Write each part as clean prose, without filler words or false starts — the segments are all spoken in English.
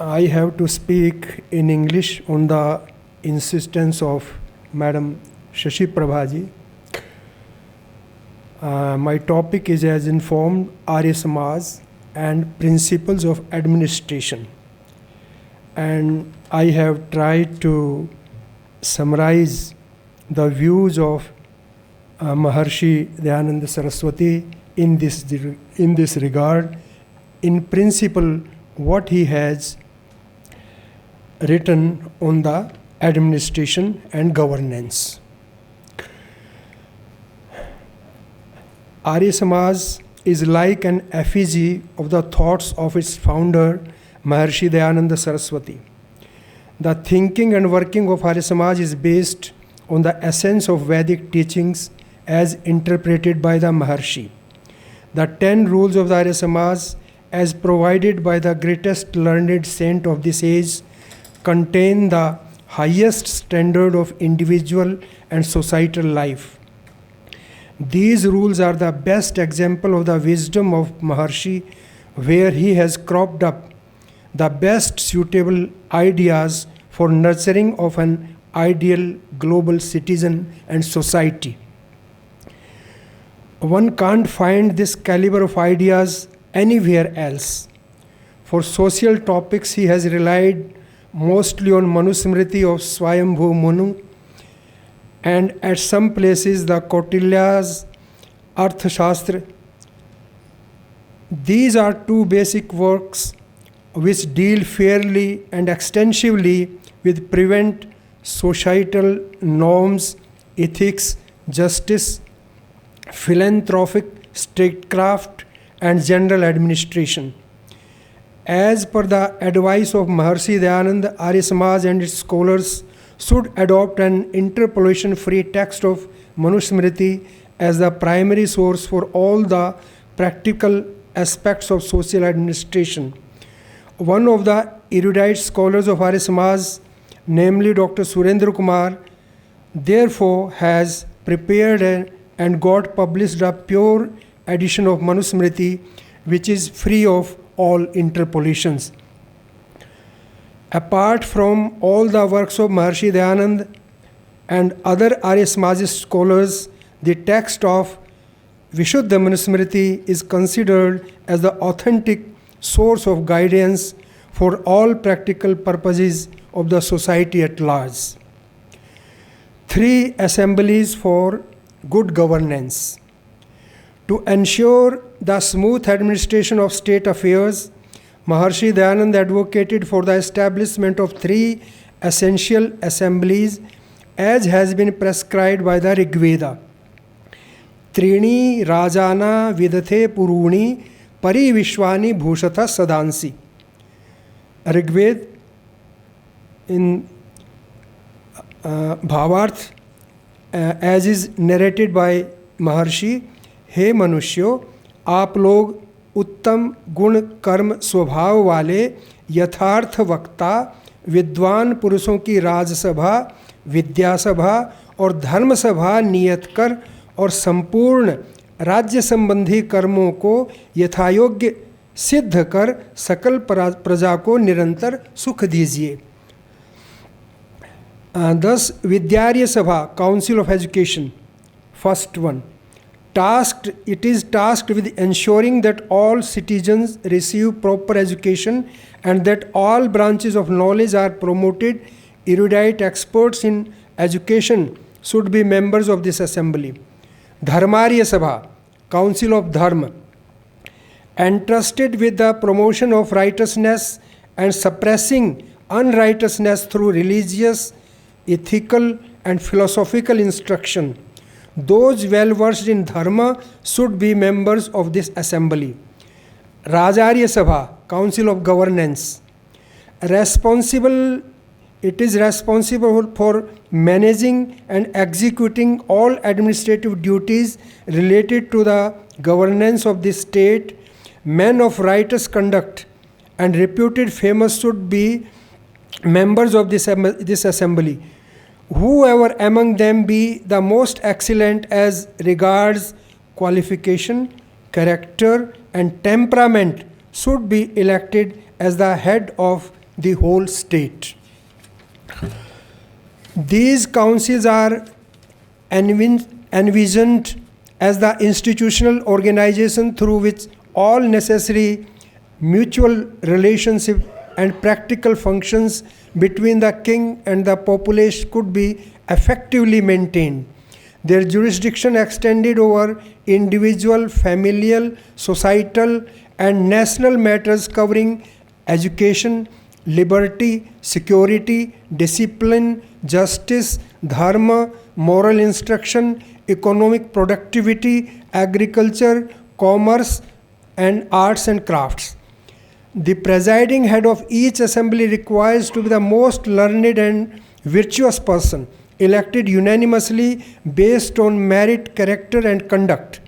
I have to speak in English on the insistence of Madam Shashi Prabhaji. My topic is as informed Arya Samaj and principles of administration. And I have tried to summarize the views of Maharshi Dayananda Saraswati in this regard. In principle, what he has written on the administration and governance. Arya Samaj is like an effigy of the thoughts of its founder, Maharshi Dayananda Saraswati. The thinking and working of Arya Samaj is based on the essence of Vedic teachings as interpreted by the Maharshi. The 10 rules of the Arya Samaj, as provided by the greatest learned saint of this age, contain the highest standard of individual and societal life. These rules are the best example of the wisdom of Maharshi, where he has cropped up the best suitable ideas for nurturing of an ideal global citizen and society. One can't find this caliber of ideas anywhere else. For social topics, he has relied mostly on Manusmriti of Swayambhu Manu, and at some places the Kautilya's Arthashastra. These are two basic works which deal fairly and extensively with prevent societal norms, ethics, justice, philanthropic statecraft, and general administration. As per the advice of Maharshi Dayananda, Arya Samaj and its scholars should adopt an interpolation-free text of Manusmriti as the primary source for all the practical aspects of social administration. One of the erudite scholars of Arya Samaj, namely Dr. Surendra Kumar, therefore has prepared and got published a pure edition of Manusmriti, which is free of all interpolations. Apart from all the works of Maharshi Dayanand and other Arya Samajist scholars, the text of Vishuddha Manusmriti is considered as the authentic source of guidance for all practical purposes of the society at large. 3 assemblies for good governance. To ensure the smooth administration of state affairs, Maharshi Dayananda advocated for the establishment of 3 essential assemblies as has been prescribed by the Rig Veda. Trini Rajana Vidate Puruni Pari Vishwani Bhushata Sadansi. Rig Veda in Bhavarth as is narrated by Maharshi, हे मनुष्यों, आप लोग उत्तम गुण कर्म स्वभाव वाले यथार्थ वक्ता विद्वान पुरुषों की राजसभा, विद्यासभा और धर्मसभा नियत कर और संपूर्ण राज्य संबंधी कर्मों को यथायोग्य सिद्ध कर सकल प्रजा को निरंतर सुख दीजिए। 10 विद्यार्य सभा, council of education, first one, it is tasked with ensuring that all citizens receive proper education and that all branches of knowledge are promoted. Erudite experts in education should be members of this assembly. Dharmarya Sabha, Council of Dharma, entrusted with the promotion of righteousness and suppressing unrighteousness through religious, ethical, and philosophical instruction. Those well versed in dharma should be members of this assembly. Rajarya Sabha, Council of Governance, it is responsible for managing and executing all administrative duties related to the governance of the state. Men of righteous conduct and reputed famous should be members of this assembly. Whoever among them be the most excellent as regards qualification, character, and temperament should be elected as the head of the whole state. These councils are envisioned as the institutional organization through which all necessary mutual relationship and practical functions between the king and the populace could be effectively maintained. Their jurisdiction extended over individual, familial, societal, and national matters covering education, liberty, security, discipline, justice, dharma, moral instruction, economic productivity, agriculture, commerce, and arts and crafts. The presiding head of each assembly requires to be the most learned and virtuous person, elected unanimously based on merit, character, and conduct.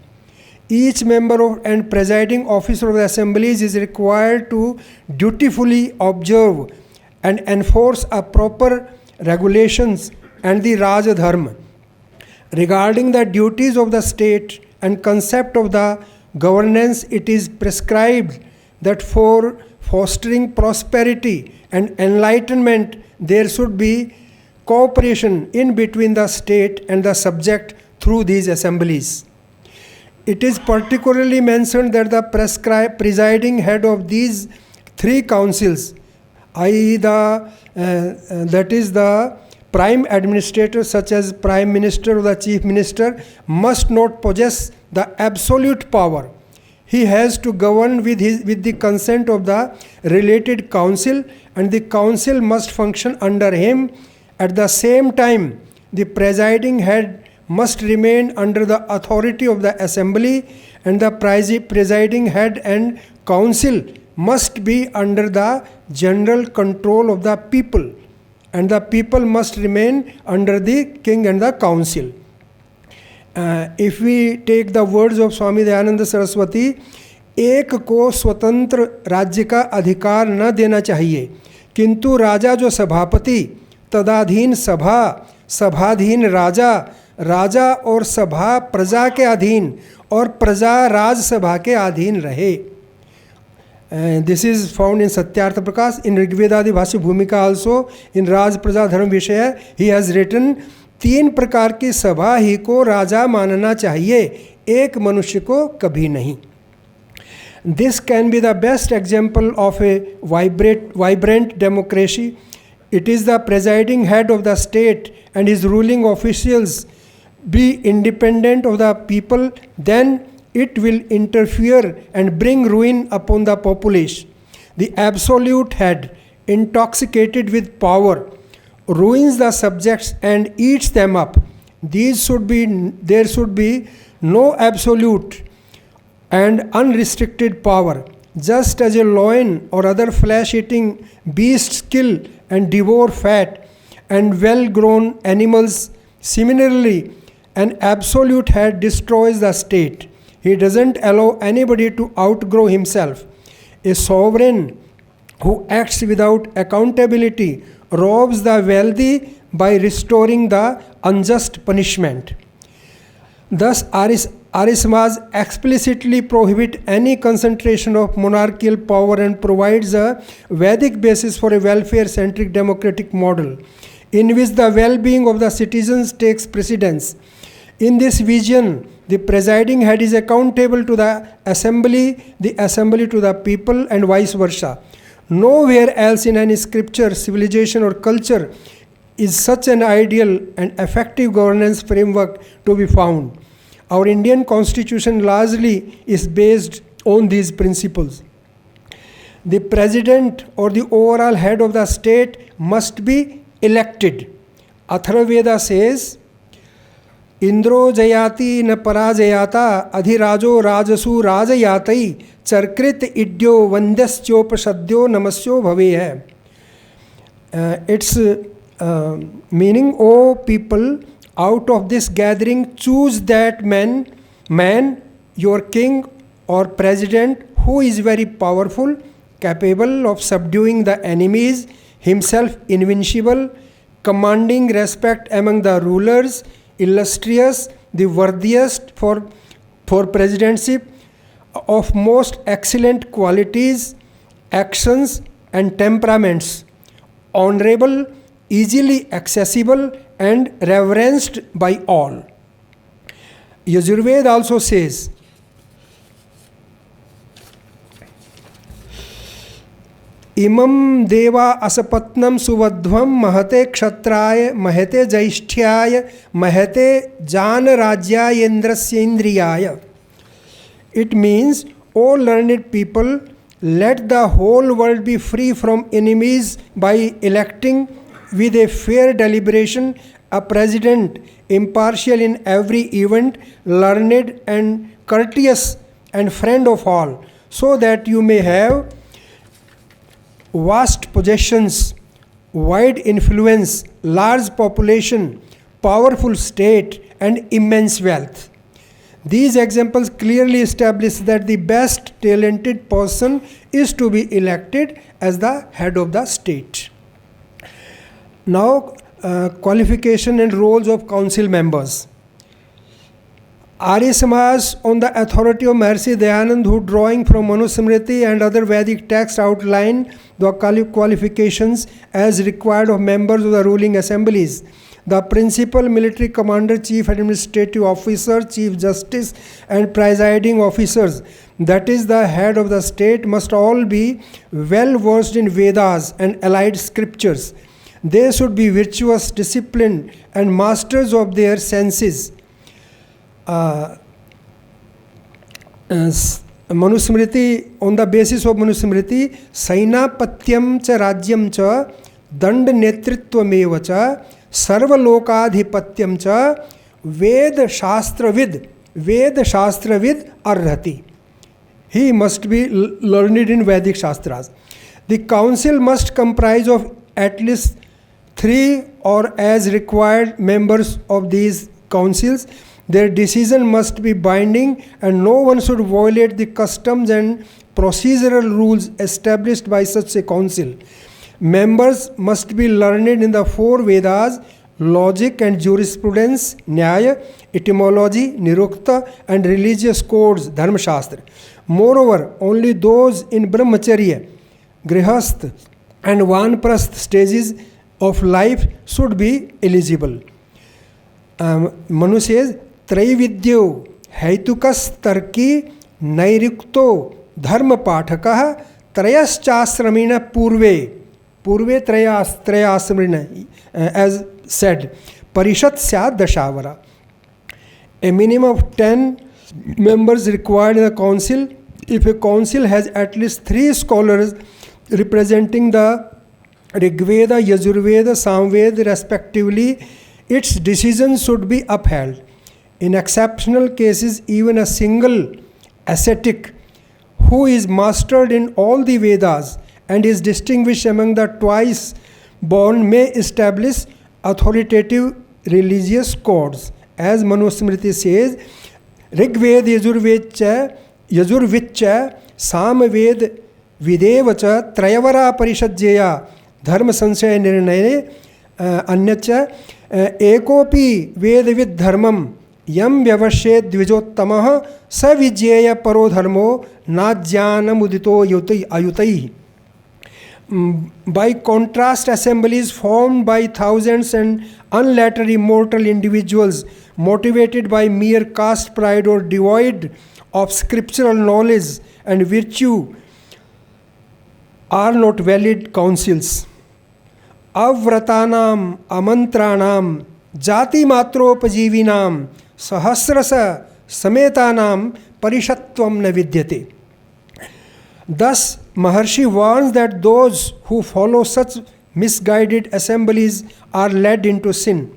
Each member and presiding officer of the assemblies is required to dutifully observe and enforce a proper regulations and the Raja Dharma. Regarding the duties of the state and concept of the governance, it is prescribed that for fostering prosperity and enlightenment, there should be cooperation in between the state and the subject through these assemblies. It is particularly mentioned that the presiding head of these three councils, i.e. that is the prime administrator such as prime minister or the chief minister, must not possess the absolute power. He has to govern with the consent of the related council, and the council must function under him. At the same time, the presiding head must remain under the authority of the assembly, and the presiding head and council must be under the general control of the people, and the people must remain under the king and the council. If we take the words of Swami Dayananda Saraswati, एक को स्वतंत्र राज्य का अधिकार न देना चाहिए, किंतु राजा जो सभापति, तदाधीन सभा, सभाधीन राजा, राजा और सभा प्रजा के अधीन और प्रजा राजसभा के अधीन रहे. This is found in Satyartha Prakash. In Rigvedadi Bhashya Bhumika also, in Raj Praja Dharma Vishaya, he has written, 3 प्रकार की सभा ही को राजा मानना चाहिए, एक मनुष्य को कभी नहीं. This can be the best example of a vibrant democracy. It is the presiding head of the state and his ruling officials be independent of the people, then it will interfere and bring ruin upon the populace. The absolute head, intoxicated with power, ruins the subjects and eats them up. There should be no absolute and unrestricted power. Just as a lion or other flesh-eating beasts kill and devour fat and well-grown animals, similarly, an absolute head destroys the state. He doesn't allow anybody to outgrow himself. A sovereign who acts without accountability robs the wealthy by restoring the unjust punishment. Thus, Arismas explicitly prohibit any concentration of monarchical power and provides a Vedic basis for a welfare-centric democratic model in which the well-being of the citizens takes precedence. In this vision, the presiding head is accountable to the assembly to the people, and vice versa. Nowhere else in any scripture, civilization, or culture is such an ideal and effective governance framework to be found. Our Indian constitution largely is based on these principles. The president or the overall head of the state must be elected. Atharvaveda says, Indro jayati na parajayata adhirajo rajasu rajayatai charkrit idyo vandaschopashadyo namasyo bhave hai. Its meaning, O people, out of this gathering choose that man, your king or president, who is very powerful, capable of subduing the enemies, himself invincible, commanding respect among the rulers, illustrious, the worthiest for presidentship, of most excellent qualities, actions, and temperaments, honorable, easily accessible, and reverenced by all. Yajurveda also says, Imam deva asapatnam suvadhvam mahate kshatraya mahate jaishthya mahate jana rajyayendrasya indriyaya. It means, O learned people, let the whole world be free from enemies by electing with a fair deliberation a president, impartial in every event, learned and courteous and friend of all, so that you may have vast possessions, wide influence, large population, powerful state, and immense wealth. These examples clearly establish that the best talented person is to be elected as the head of the state. Now, qualification and roles of council members. Arya Samaj, on the authority of Maharishi Dayanand, who drawing from Manusmriti and other Vedic texts outline the qualifications as required of members of the ruling assemblies. The principal military commander, chief administrative officer, chief justice, and presiding officers, that is the head of the state, must all be well versed in Vedas and allied scriptures. They should be virtuous, disciplined, and masters of their senses. Manusmriti, on the basis of Manusmriti, Sainapatyam cha Rajyam cha Dand Netrittvameva cha Sarvalokadhipatyam cha Ved Shastravid Arhati. He must be learned in Vedic Shastras. The council must comprise of at least 3 or as required members of these councils. Their decision must be binding, and no one should violate the customs and procedural rules established by such a council. Members must be learned in the 4 Vedas, logic and jurisprudence, Nyaya, etymology, Nirukta, and religious codes, Dharma Shastra. Moreover, only those in Brahmacharya, Grihastha, and Vanprasth stages of life should be eligible. Manu says, Traividyo Haitukas Tarki Nairukto Dharma Pathakah Trayaschasramina Purve Trayasramina, as said, Parishat Syad Dashavara. A minimum of 10 members required in the council. If a council has at least 3 scholars representing the Rigveda, Yajurveda, Samveda respectively, its decisions should be upheld. In exceptional cases, even a single ascetic who is mastered in all the Vedas and is distinguished among the twice born may establish authoritative religious codes. As Manusmriti says, Rigved Yajurvidcha Samved Videvacha Trayavara Parishadjeya Dharma Sansaya Nirnayane Anyacha Ekopi Vedavid Dharmam Yam Vyavashe Dvijottamah Savijyeya Paro Dharmo Najjana Mudito Ayutai. By contrast, assemblies formed by thousands and unlettered immortal individuals motivated by mere caste pride or devoid of scriptural knowledge and virtue are not valid councils. Avratanam amantranam jati matropajivinam sahasrasa sametanam parishatvam na vidyate. Thus, Maharshi warns that those who follow such misguided assemblies are led into sin.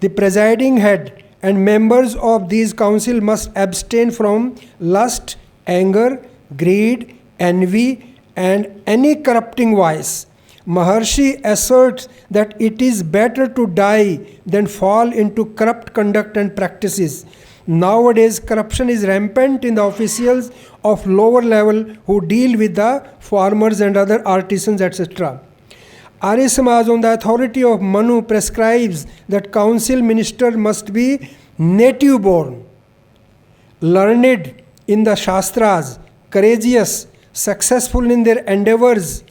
The presiding head and members of these council must abstain from lust, anger, greed, envy, and any corrupting vice. Maharshi asserts that it is better to die than fall into corrupt conduct and practices. Nowadays, corruption is rampant in the officials of lower level who deal with the farmers and other artisans, etc. Arya Samaj, on the authority of Manu, prescribes that council minister must be native born, learned in the Shastras, courageous, successful in their endeavors,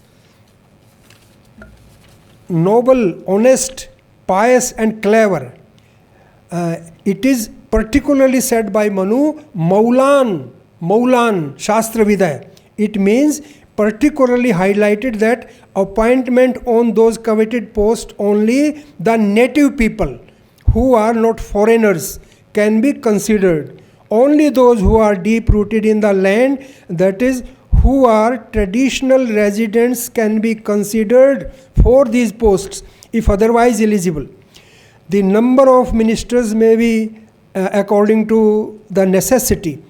noble, honest, pious and clever. It is particularly said by Manu, Maulan, Shastra Vidya. It means particularly highlighted that appointment on those coveted posts only the native people who are not foreigners can be considered. Only those who are deep rooted in the land, that is, who are traditional residents, can be considered for these posts, if otherwise eligible. The number of ministers may be according to the necessity.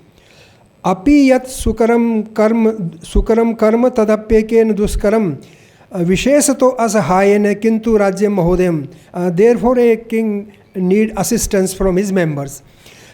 Api yat sukaram karma tadapyeken duskaram vishesato asahayena kintu rajyam mahodayam. Therefore a king need assistance from his members.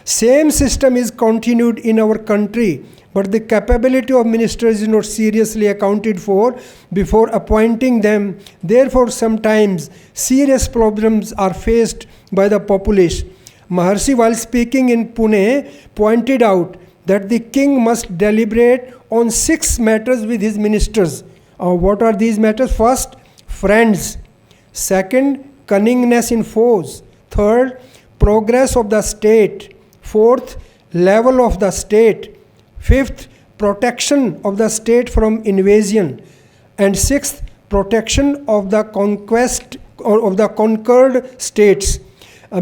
Same system is continued in our country, but the capability of ministers is not seriously accounted for before appointing them. Therefore, sometimes serious problems are faced by the populace. Maharshi, while speaking in Pune, pointed out that the king must deliberate on 6 matters with his ministers. What are these matters? First, friends. Second, cunningness in foes. Third, progress of the state. Fourth, level of the state. Fifth, protection of the state from invasion. And sixth, protection of the conquest or of the conquered states.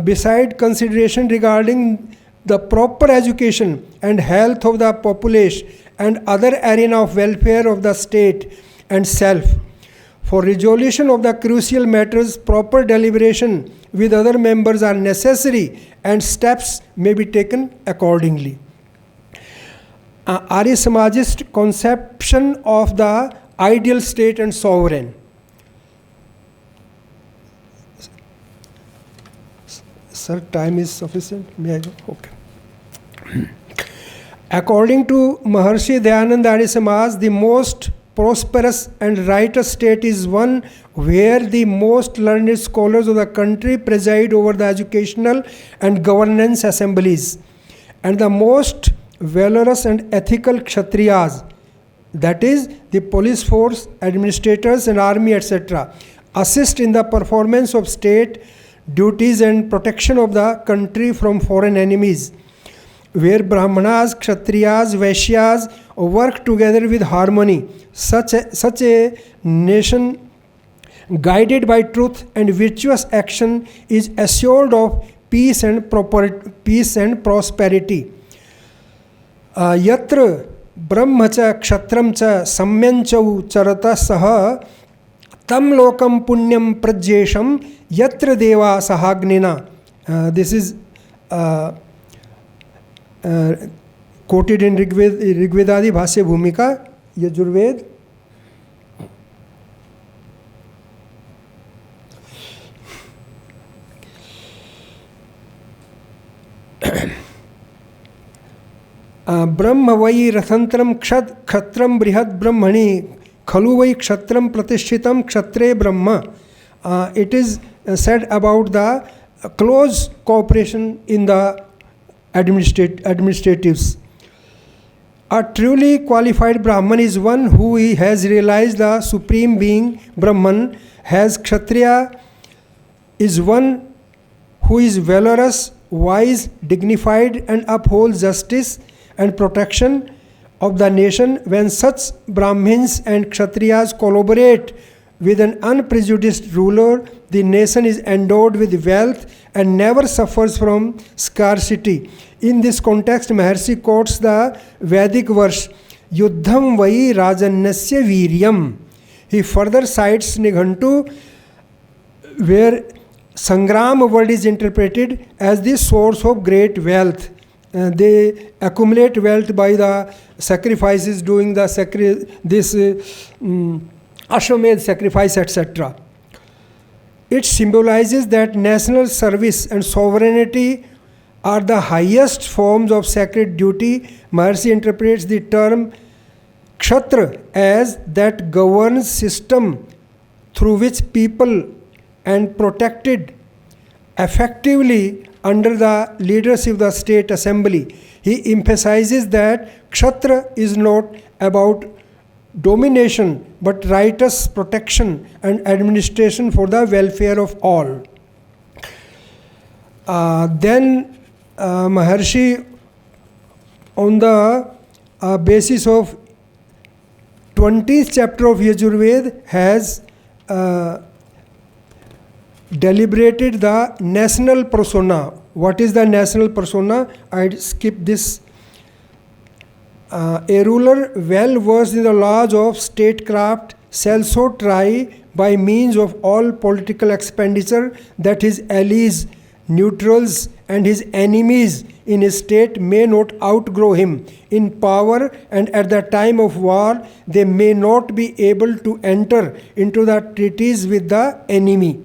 Beside consideration regarding the proper education and health of the population and other arena of welfare of the state and self. For resolution of the crucial matters, proper deliberation with other members are necessary and steps may be taken accordingly. Arya Samajist conception of the ideal state and sovereign. Sir, time is sufficient? May I go? Okay. According to Maharshi Dayananda Arya Samaj, the most prosperous and righteous state is one where the most learned scholars of the country preside over the educational and governance assemblies, and the most valorous and ethical kshatriyas, that is, the police force, administrators and army, etc., assist in the performance of state duties and protection of the country from foreign enemies, where Brahmanas, Kshatriyas, Vaishyas work together with harmony. Such a nation guided by truth and virtuous action is assured of peace and prosperity. Yatra brahma cha kshatram cha samyanchau charata saha tam lokam punyam prajesham yatra deva sahagnina. This is quoted in Rigvedadi Bhasya Bhumika, Yajurved. Brahma vai rathantram kshatram brihad brahmani khalu vai kshatram pratishthitam kshattre brahma. It is said about the close cooperation in the administratives. A truly qualified Brahman is one who has realized the Supreme Being Brahman. Has Kshatriya is one who is valorous, wise, dignified and upholds justice and protection of the nation. When such Brahmins and Kshatriyas collaborate with an unprejudiced ruler, the nation is endowed with wealth and never suffers from scarcity. In this context, Maharshi quotes the Vedic verse, Yuddham vai rajanyasya viryam. He further cites Nighantu, where Sangram word is interpreted as the source of great wealth. They accumulate wealth by the sacrifices, doing the Ashwamedh sacrifice, etc. It symbolizes that national service and sovereignty are the highest forms of sacred duty. Maharshi interprets the term Kshatra as that governs system through which people and protected effectively under the leadership of the state assembly. He emphasizes that Kshatra is not about domination, but righteous protection and administration for the welfare of all. Then Maharshi, on the basis of 20th chapter of Yajurveda, has deliberated the national persona. What is the national persona? I'd skip this. A ruler well versed in the laws of statecraft shall so try by means of all political expenditure that his allies, neutrals, and his enemies in his state may not outgrow him in power, and at the time of war they may not be able to enter into the treaties with the enemy.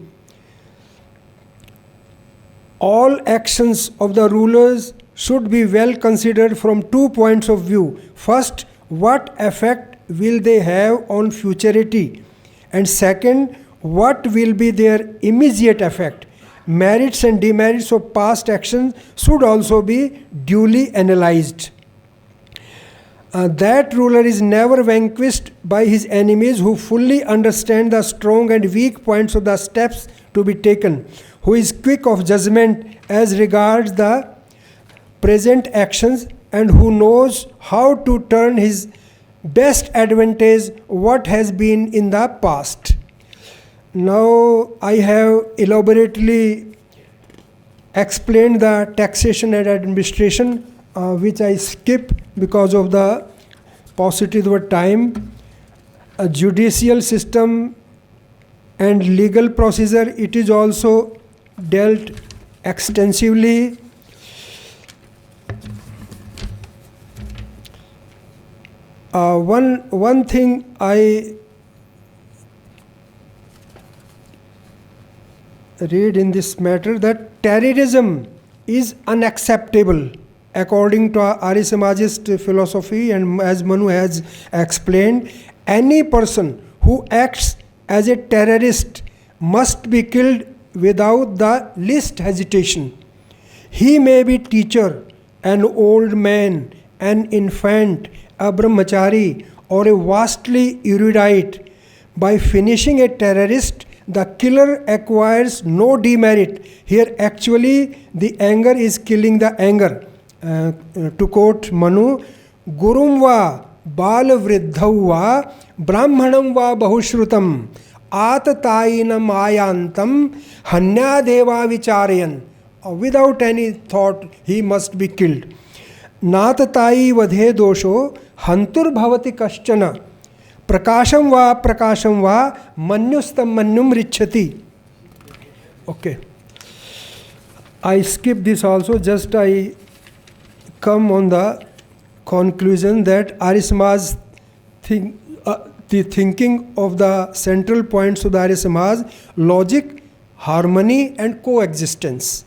All actions of the rulers should be well considered from 2 points of view. First, what effect will they have on futurity? And second, what will be their immediate effect? Merits and demerits of past actions should also be duly analyzed. That ruler is never vanquished by his enemies who fully understand the strong and weak points of the steps to be taken, who is quick of judgment as regards the present actions, and who knows how to turn his best advantage what has been in the past. Now I have elaborately explained the taxation and administration, which I skip because of the paucity of time. A judicial system and legal procedure, it is also dealt extensively. One thing I read in this matter, that terrorism is unacceptable according to Arya Samajist philosophy, and as Manu has explained, any person who acts as a terrorist must be killed without the least hesitation. He may be teacher, an old man, an infant, a brahmachari, or a vastly erudite. By finishing a terrorist, the killer acquires no demerit. Here actually the anger is killing the anger. To quote Manu, Gurum va bal vriddhau va brahmanam va bahushrutam atatayinam ayantam hanyadeva vicharayan. Without any thought he must be killed. Natatayi vadhe dosho hantur bhavati kaschana prakasham va manyustam manyum richati. Okay. I skip this also, just I come on the conclusion that Arya Samaj the thinking of the central points of the Arya Samaj: logic, harmony, and coexistence.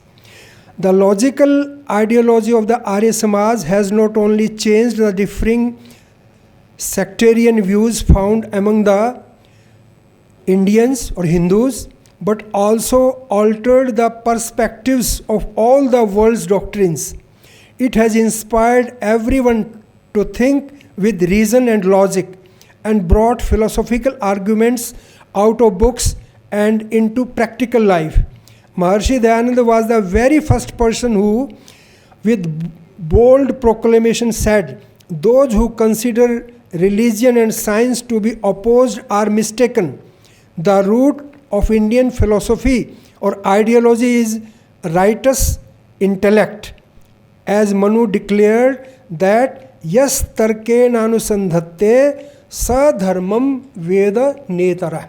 The logical ideology of the Arya Samaj has not only changed the differing sectarian views found among the Indians or Hindus, but also altered the perspectives of all the world's doctrines. It has inspired everyone to think with reason and logic, and brought philosophical arguments out of books and into practical life. Maharshi Dayananda was the very first person who, with bold proclamation, said, "Those who consider religion and science to be opposed are mistaken. The root of Indian philosophy or ideology is righteous intellect." As Manu declared that, "Yas tarke nanusandhatte sa dharmam veda netara."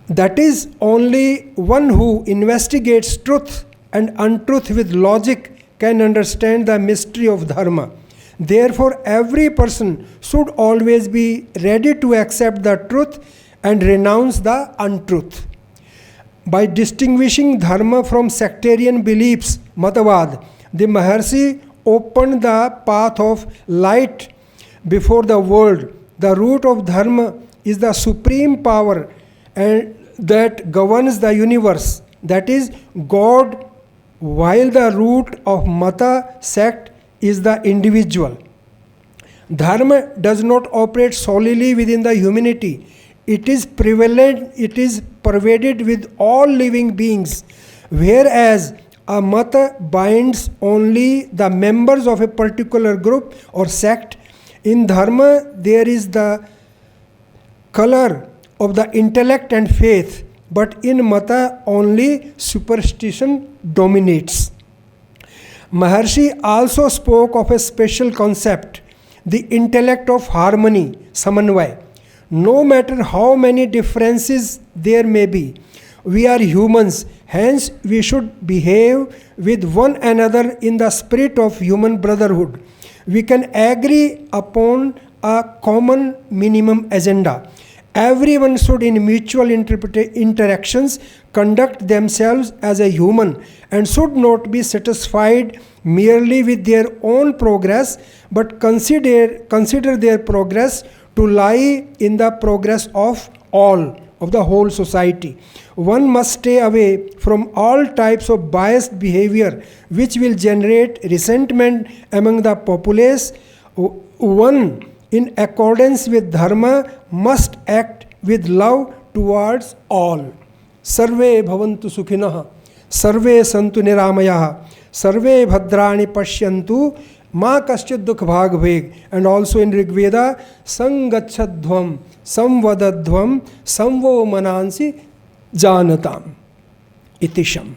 That is, only one who investigates truth and untruth with logic can understand the mystery of dharma. Therefore, every person should always be ready to accept the truth and renounce the untruth. By distinguishing dharma from sectarian beliefs, Matavad, the Maharshi opened the path of light before the world. The root of dharma is the supreme power and that governs the universe, that is God, while the root of Mata sect is the individual. Dharma does not operate solely within the humanity. It is prevalent, it is pervaded with all living beings, whereas a mata binds only the members of a particular group or sect. In dharma, there is the color of the intellect and faith, but in mata only superstition dominates. Maharshi also spoke of a special concept, the intellect of harmony, samanvay. No matter how many differences there may be, we are humans, hence we should behave with one another in the spirit of human brotherhood. We can agree upon a common minimum agenda. Everyone should in mutual interactions conduct themselves as a human and should not be satisfied merely with their own progress, but consider their progress to lie in the progress of all, of the whole society. One must stay away from all types of biased behavior which will generate resentment among the populace. One, in accordance with dharma, must act with love towards all. Sarve bhavantu sukhinah, sarve santu niramayah, sarve bhadrani pashyantu, ma kaschid dukh bhag bheg. And also in Rig Veda, sangachadhvam, samvadadhvam, samvo manansi janatam. Itisham.